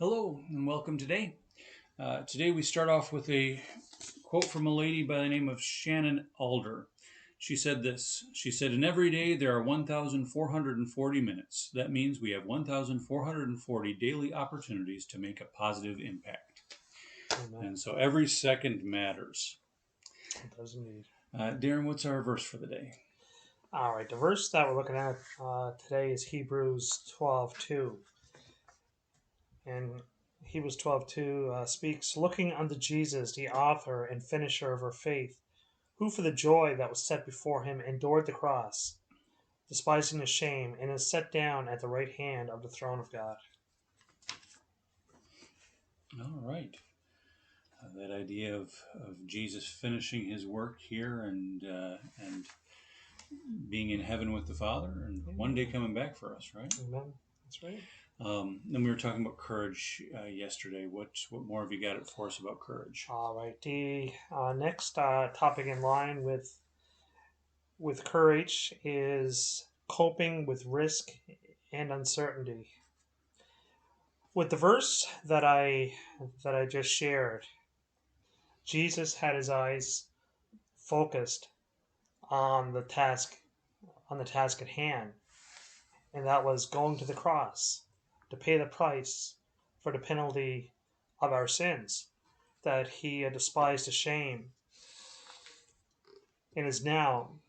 Hello and welcome today. Today we start off with a quote from a lady by the name of Shannon Alder. She said this. She said, "In every day there are 1,440 minutes. That means we have 1,440 daily opportunities to make a positive impact." Amen. And so every second matters. It does indeed. Darren, what's our verse for the day? All right, the verse that we're looking at today is Hebrews 12:2. And Hebrews 12:2 speaks, looking unto Jesus, the author and finisher of our faith, who for the joy that was set before him endured the cross, despising the shame, and is set down at the right hand of the throne of God. All right. That idea of Jesus finishing his work here and being in heaven with the Father and one day coming back for us, right? Amen. That's right. Then we were talking about courage yesterday. What more have you got for us about courage? All right. The next topic in line with courage is coping with risk and uncertainty. With the verse that I just shared, Jesus had his eyes focused on the task at hand, and that was going to the cross to pay the price for the penalty of our sins, that he had despised the shame and is now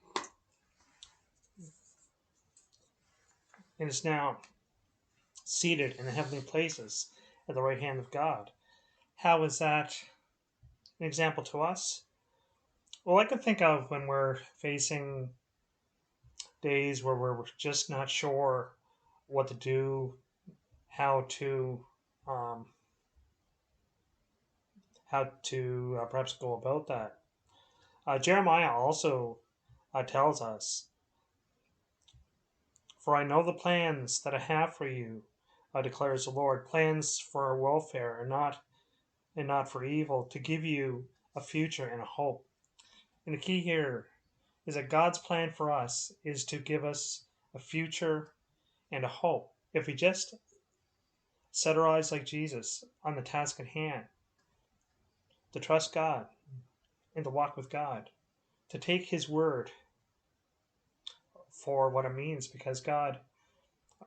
seated in the heavenly places at the right hand of God. How is that an example to us? Well, I can think of when we're facing days where we're just not sure what to do, how to um, perhaps go about that. Jeremiah also tells us, "For I know the plans that I have for you," declares the Lord, "plans for welfare and not for evil, to give you a future and a hope." And the key here is that God's plan for us is to give us a future and a hope. If we just set our eyes like Jesus on the task at hand, to trust God and to walk with God, to take His word for what it means, because God,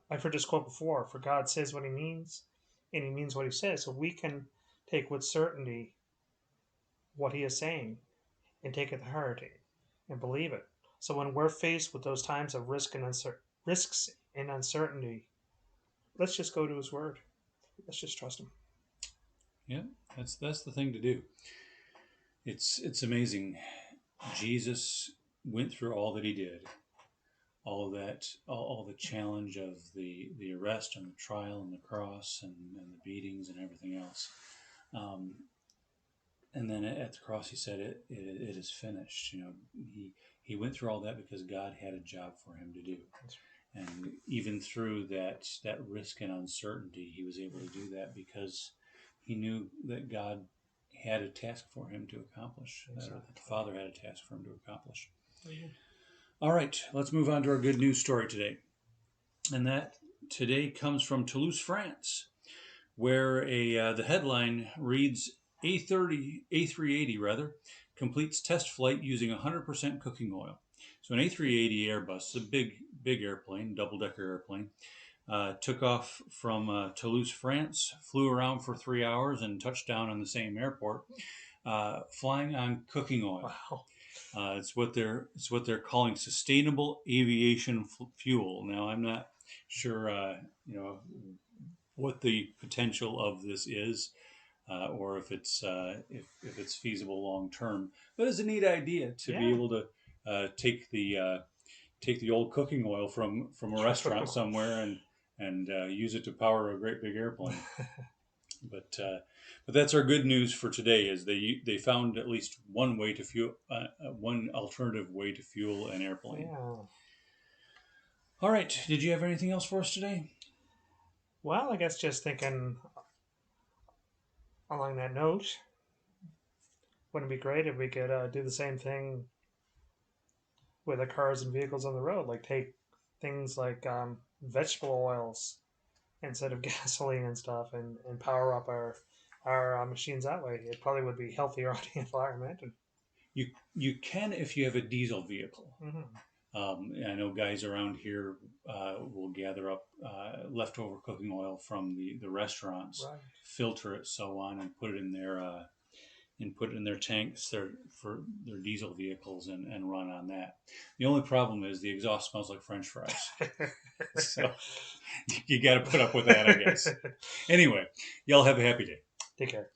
I've heard this quote before, for God says what He means and He means what He says. So we can take with certainty what He is saying and take it to heart and believe it. So when we're faced with those times of risks and uncertainty, let's just go to His word. Let's just trust Him. Yeah, that's the thing to do. It's amazing. Jesus went through all that he did, all of that, all the challenge of the arrest and the trial and the cross and the beatings and everything else. Um, and then at the cross, he said, "It is finished." He went through all that because God had a job for him to do. And even through that risk and uncertainty, he was able to do that because he knew that God had a task for him to accomplish, Exactly. that the Father had a task for him to accomplish. Mm-hmm. All right, let's move on to our good news story today. And that today comes from Toulouse, France, where the headline reads, A380 rather completes test flight using 100% cooking oil. So an A380 Airbus, a big airplane, double-decker airplane, took off from Toulouse, France, flew around for 3 hours, and touched down on the same airport, flying on cooking oil. Wow. It's what they're calling sustainable aviation fuel. Now I'm not sure what the potential of this is, or if it's feasible long term. But it's a neat idea to be Yeah. able to take the old cooking oil from a restaurant somewhere and use it to power a great big airplane. But that's our good news for today. Is they found at least one way to fuel one alternative way to fuel an airplane. Yeah. All right. Did you have anything else for us today? Well, I guess just thinking along that note, wouldn't it be great if we could do the same thing with the cars and vehicles on the road? Like take things like vegetable oils instead of gasoline and stuff, and power up our machines that way. It probably would be healthier on the environment. You can if you have a diesel vehicle. Mm-hmm. I know guys around here will gather up leftover cooking oil from the restaurants, Right. filter it, so on, and put it in their tanks for their diesel vehicles and run on that. The only problem is the exhaust smells like French fries, so you got to put up with that, I guess. Anyway, y'all have a happy day. Take care.